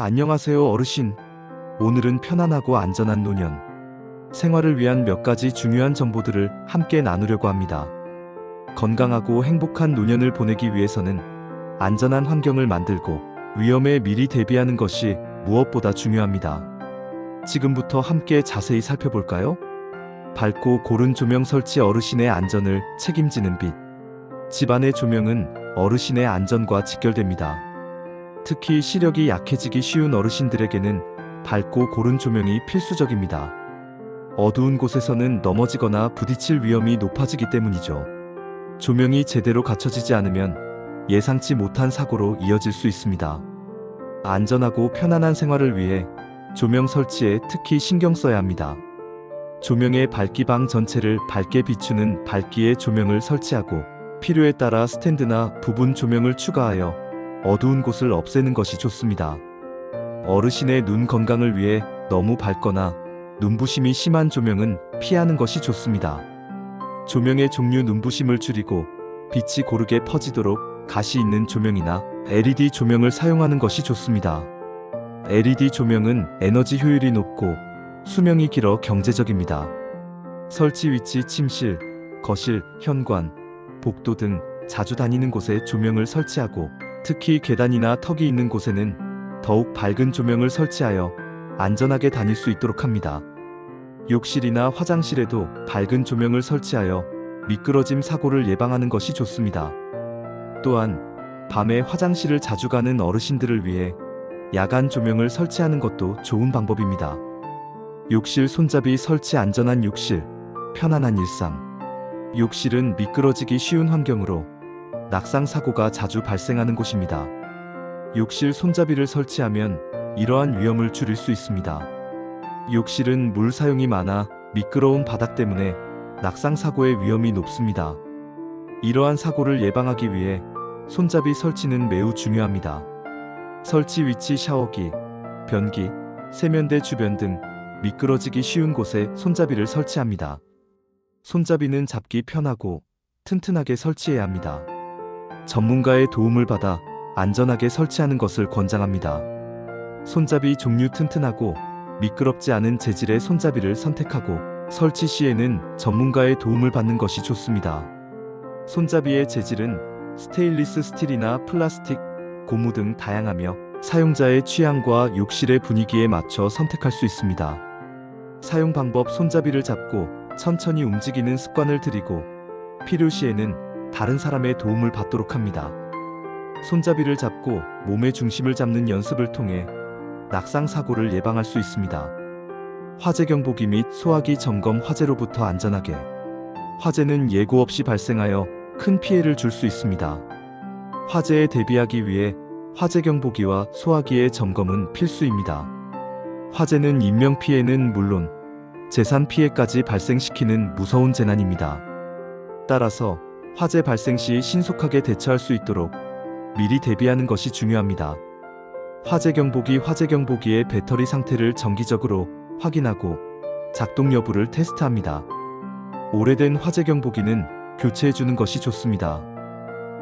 안녕하세요, 어르신. 오늘은 편안하고 안전한 노년 생활을 위한 몇 가지 중요한 정보들을 함께 나누려고 합니다. 건강하고 행복한 노년을 보내기 위해서는 안전한 환경을 만들고 위험에 미리 대비하는 것이 무엇보다 중요합니다. 지금부터 함께 자세히 살펴볼까요? 밝고 고른 조명 설치. 어르신의 안전을 책임지는 빛. 집안의 조명은 어르신의 안전과 직결됩니다. 특히 시력이 약해지기 쉬운 어르신들에게는 밝고 고른 조명이 필수적입니다. 어두운 곳에서는 넘어지거나 부딪힐 위험이 높아지기 때문이죠. 조명이 제대로 갖춰지지 않으면 예상치 못한 사고로 이어질 수 있습니다. 안전하고 편안한 생활을 위해 조명 설치에 특히 신경 써야 합니다. 조명의 밝기. 방 전체를 밝게 비추는 밝기의 조명을 설치하고 필요에 따라 스탠드나 부분 조명을 추가하여 어두운 곳을 없애는 것이 좋습니다. 어르신의 눈 건강을 위해 너무 밝거나 눈부심이 심한 조명은 피하는 것이 좋습니다. 조명의 종류. 눈부심을 줄이고 빛이 고르게 퍼지도록 가시 있는 조명이나 LED 조명을 사용하는 것이 좋습니다. LED 조명은 에너지 효율이 높고 수명이 길어 경제적입니다. 설치 위치. 침실, 거실, 현관, 복도 등 자주 다니는 곳에 조명을 설치하고 특히 계단이나 턱이 있는 곳에는 더욱 밝은 조명을 설치하여 안전하게 다닐 수 있도록 합니다. 욕실이나 화장실에도 밝은 조명을 설치하여 미끄러짐 사고를 예방하는 것이 좋습니다. 또한 밤에 화장실을 자주 가는 어르신들을 위해 야간 조명을 설치하는 것도 좋은 방법입니다. 욕실 손잡이 설치. 안전한 욕실, 편안한 일상. 욕실은 미끄러지기 쉬운 환경으로 낙상 사고가 자주 발생하는 곳입니다. 욕실 손잡이를 설치하면 이러한 위험을 줄일 수 있습니다. 욕실은 물 사용이 많아 미끄러운 바닥 때문에 낙상 사고의 위험이 높습니다. 이러한 사고를 예방하기 위해 손잡이 설치는 매우 중요합니다. 설치 위치. 샤워기, 변기, 세면대 주변 등 미끄러지기 쉬운 곳에 손잡이를 설치합니다. 손잡이는 잡기 편하고 튼튼하게 설치해야 합니다. 전문가의 도움을 받아 안전하게 설치하는 것을 권장합니다. 손잡이 종류. 튼튼하고 미끄럽지 않은 재질의 손잡이를 선택하고 설치 시에는 전문가의 도움을 받는 것이 좋습니다. 손잡이의 재질은 스테인리스 스틸이나 플라스틱, 고무 등 다양하며 사용자의 취향과 욕실의 분위기에 맞춰 선택할 수 있습니다. 사용 방법. 손잡이를 잡고 천천히 움직이는 습관을 들이고 필요시에는 다른 사람의 도움을 받도록 합니다. 손잡이를 잡고 몸의 중심을 잡는 연습을 통해 낙상 사고를 예방할 수 있습니다. 화재 경보기 및 소화기 점검. 화재로부터 안전하게. 화재는 예고 없이 발생하여 큰 피해를 줄 수 있습니다. 화재에 대비하기 위해 화재 경보기와 소화기의 점검은 필수입니다. 화재는 인명 피해는 물론 재산 피해까지 발생시키는 무서운 재난입니다. 따라서 화재 발생 시 신속하게 대처할 수 있도록 미리 대비하는 것이 중요합니다. 화재 경보기. 화재 경보기의 배터리 상태를 정기적으로 확인하고 작동 여부를 테스트합니다. 오래된 화재 경보기는 교체해 주는 것이 좋습니다.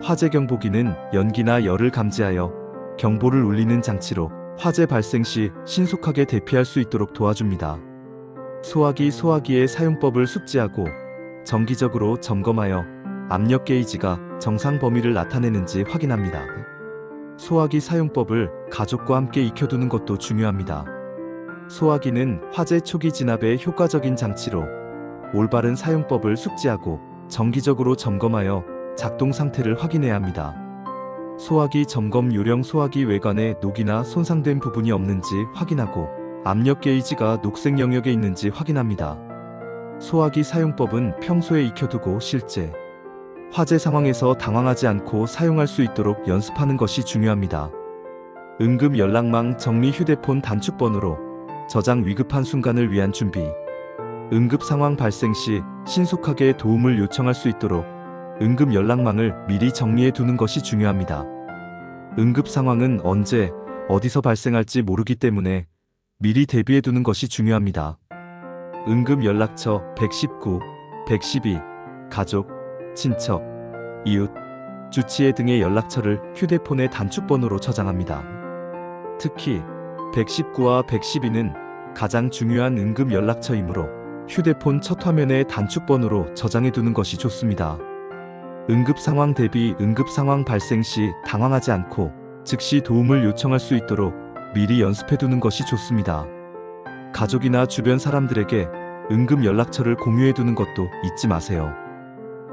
화재 경보기는 연기나 열을 감지하여 경보를 울리는 장치로 화재 발생 시 신속하게 대피할 수 있도록 도와줍니다. 소화기. 소화기의 사용법을 숙지하고 정기적으로 점검하여 압력 게이지가 정상 범위를 나타내는지 확인합니다. 소화기 사용법을 가족과 함께 익혀두는 것도 중요합니다. 소화기는 화재 초기 진압에 효과적인 장치로 올바른 사용법을 숙지하고 정기적으로 점검하여 작동 상태를 확인해야 합니다. 소화기 점검 요령. 소화기 외관에 녹이나 손상된 부분이 없는지 확인하고 압력 게이지가 녹색 영역에 있는지 확인합니다. 소화기 사용법은 평소에 익혀두고 실제 화재 상황에서 당황하지 않고 사용할 수 있도록 연습하는 것이 중요합니다. 응급 연락망 정리. 휴대폰 단축번호로 저장. 위급한 순간을 위한 준비. 응급 상황 발생 시 신속하게 도움을 요청할 수 있도록 응급 연락망을 미리 정리해 두는 것이 중요합니다. 응급 상황은 언제, 어디서 발생할지 모르기 때문에 미리 대비해 두는 것이 중요합니다. 응급 연락처 119, 112, 가족, 친척, 이웃, 주치의 등의 연락처를 휴대폰의 단축번호로 저장합니다. 특히 119와 112는 가장 중요한 응급 연락처이므로 휴대폰 첫 화면에 단축번호로 저장해 두는 것이 좋습니다. 응급 상황 대비 응급 상황 발생 시 당황하지 않고 즉시 도움을 요청할 수 있도록 미리 연습해 두는 것이 좋습니다. 가족이나 주변 사람들에게 응급 연락처를 공유해 두는 것도 잊지 마세요.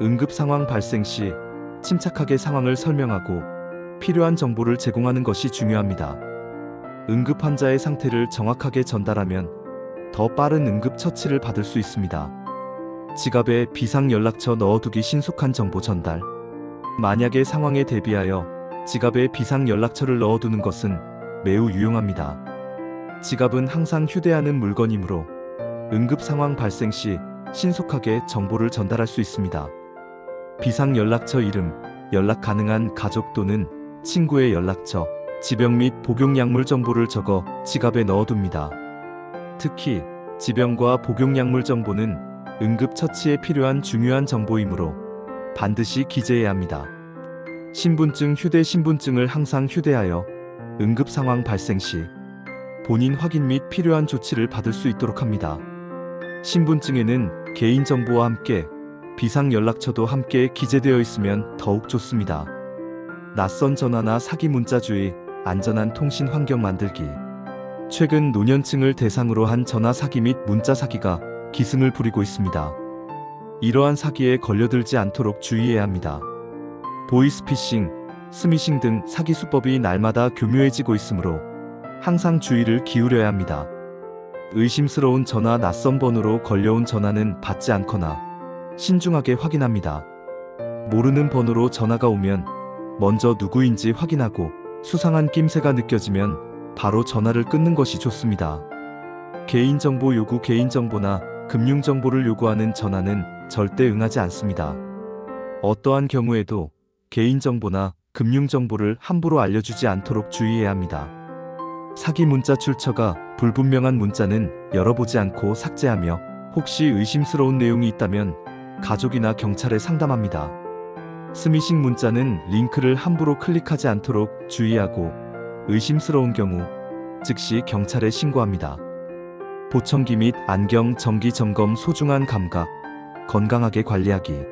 응급 상황 발생 시 침착하게 상황을 설명하고 필요한 정보를 제공하는 것이 중요합니다. 응급 환자의 상태를 정확하게 전달하면 더 빠른 응급 처치를 받을 수 있습니다. 지갑에 비상연락처 넣어두기 신속한 정보 전달. 만약의 상황에 대비하여 지갑에 비상연락처를 넣어두는 것은 매우 유용합니다. 지갑은 항상 휴대하는 물건이므로 응급 상황 발생 시 신속하게 정보를 전달할 수 있습니다. 비상연락처 이름, 연락 가능한 가족 또는 친구의 연락처, 지병 및 복용약물 정보를 적어 지갑에 넣어둡니다. 특히 지병과 복용약물 정보는 응급처치에 필요한 중요한 정보이므로 반드시 기재해야 합니다. 신분증, 휴대 신분증을 항상 휴대하여 응급상황 발생 시 본인 확인 및 필요한 조치를 받을 수 있도록 합니다. 신분증에는 개인정보와 함께 비상연락처도 함께 기재되어 있으면 더욱 좋습니다. 낯선 전화나 사기 문자 주의, 안전한 통신 환경 만들기. 최근 노년층을 대상으로 한 전화 사기 및 문자 사기가 기승을 부리고 있습니다. 이러한 사기에 걸려들지 않도록 주의해야 합니다. 보이스피싱, 스미싱 등 사기 수법이 날마다 교묘해지고 있으므로 항상 주의를 기울여야 합니다. 의심스러운 전화, 낯선 번호로 걸려온 전화는 받지 않거나 신중하게 확인합니다. 모르는 번호로 전화가 오면 먼저 누구인지 확인하고 수상한 낌새가 느껴지면 바로 전화를 끊는 것이 좋습니다. 개인정보 요구, 개인정보나 금융정보를 요구하는 전화는 절대 응하지 않습니다. 어떠한 경우에도 개인정보나 금융정보를 함부로 알려주지 않도록 주의해야 합니다. 사기 문자 출처가 불분명한 문자는 열어보지 않고 삭제하며 혹시 의심스러운 내용이 있다면 가족이나 경찰에 상담합니다. 스미싱 문자는 링크를 함부로 클릭하지 않도록 주의하고 의심스러운 경우 즉시 경찰에 신고합니다. 보청기 및 안경 정기 점검, 소중한 감각, 건강하게 관리하기.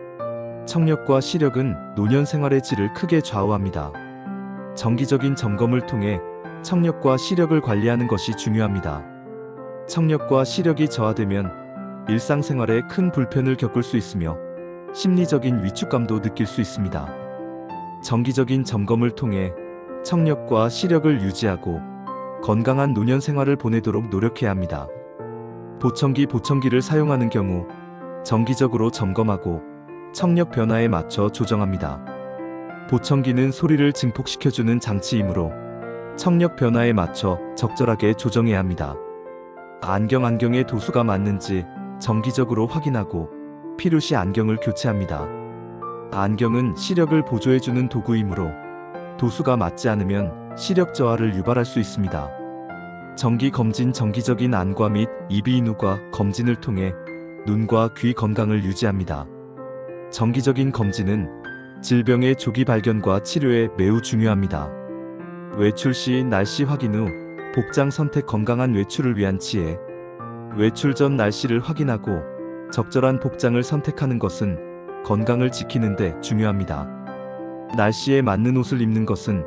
청력과 시력은 노년 생활의 질을 크게 좌우합니다. 정기적인 점검을 통해 청력과 시력을 관리하는 것이 중요합니다. 청력과 시력이 저하되면 일상생활에 큰 불편을 겪을 수 있으며 심리적인 위축감도 느낄 수 있습니다. 정기적인 점검을 통해 청력과 시력을 유지하고 건강한 노년 생활을 보내도록 노력해야 합니다. 보청기를 사용하는 경우 정기적으로 점검하고 청력 변화에 맞춰 조정합니다. 보청기는 소리를 증폭시켜주는 장치이므로 청력 변화에 맞춰 적절하게 조정해야 합니다. 안경의 도수가 맞는지 정기적으로 확인하고 필요시 안경을 교체합니다. 안경은 시력을 보조해주는 도구이므로 도수가 맞지 않으면 시력 저하를 유발할 수 있습니다. 정기 검진, 정기적인 안과 및 이비인후과 검진을 통해 눈과 귀 건강을 유지합니다. 정기적인 검진은 질병의 조기 발견과 치료에 매우 중요합니다. 외출 시 날씨 확인 후 복장 선택, 건강한 외출을 위한 지혜. 외출 전 날씨를 확인하고 적절한 복장을 선택하는 것은 건강을 지키는 데 중요합니다. 날씨에 맞는 옷을 입는 것은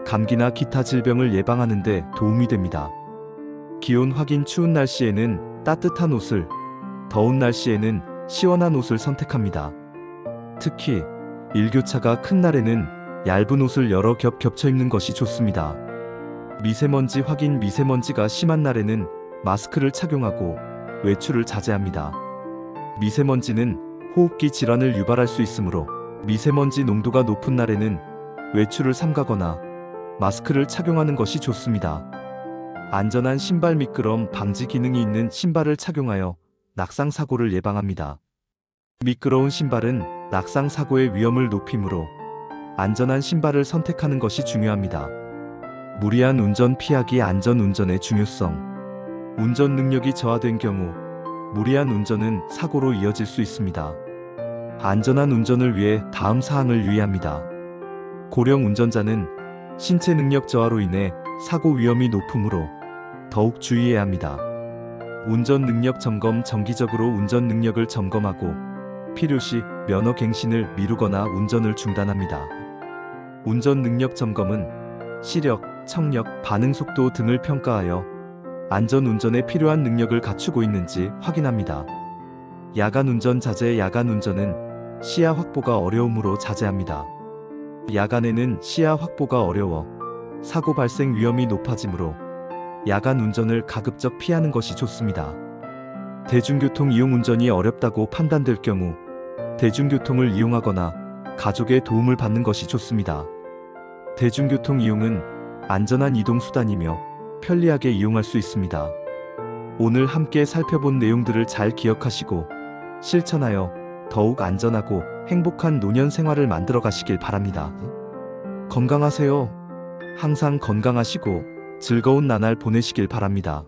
감기나 기타 질병을 예방하는 데 도움이 됩니다. 기온 확인, 추운 날씨에는 따뜻한 옷을, 더운 날씨에는 시원한 옷을 선택합니다. 특히 일교차가 큰 날에는 얇은 옷을 여러 겹 겹쳐 입는 것이 좋습니다. 미세먼지 확인, 미세먼지가 심한 날에는 마스크를 착용하고 외출을 자제합니다. 미세먼지는 호흡기 질환을 유발할 수 있으므로 미세먼지 농도가 높은 날에는 외출을 삼가거나 마스크를 착용하는 것이 좋습니다. 안전한 신발, 미끄럼 방지 기능이 있는 신발을 착용하여 낙상 사고를 예방합니다. 미끄러운 신발은 낙상 사고의 위험을 높이므로 안전한 신발을 선택하는 것이 중요합니다. 무리한 운전 피하기, 안전 운전의 중요성. 운전 능력이 저하된 경우 무리한 운전은 사고로 이어질 수 있습니다. 안전한 운전을 위해 다음 사항을 유의합니다. 고령 운전자는 신체 능력 저하로 인해 사고 위험이 높으므로 더욱 주의해야 합니다. 운전 능력 점검. 정기적으로 운전 능력을 점검하고 필요시 면허 갱신을 미루거나 운전을 중단합니다. 운전 능력 점검은 시력, 청력, 반응 속도 등을 평가하여 안전 운전에 필요한 능력을 갖추고 있는지 확인합니다. 야간 운전 자제. 야간 운전은 시야 확보가 어려우므로 자제합니다. 야간에는 시야 확보가 어려워 사고 발생 위험이 높아지므로 야간 운전을 가급적 피하는 것이 좋습니다. 대중교통 이용. 운전이 어렵다고 판단될 경우 대중교통을 이용하거나 가족의 도움을 받는 것이 좋습니다. 대중교통 이용은 안전한 이동 수단이며 편리하게 이용할 수 있습니다. 오늘 함께 살펴본 내용들을 잘 기억하시고 실천하여 더욱 안전하고 행복한 노년 생활을 만들어 가시길 바랍니다. 건강하세요. 항상 건강하시고 즐거운 나날 보내시길 바랍니다.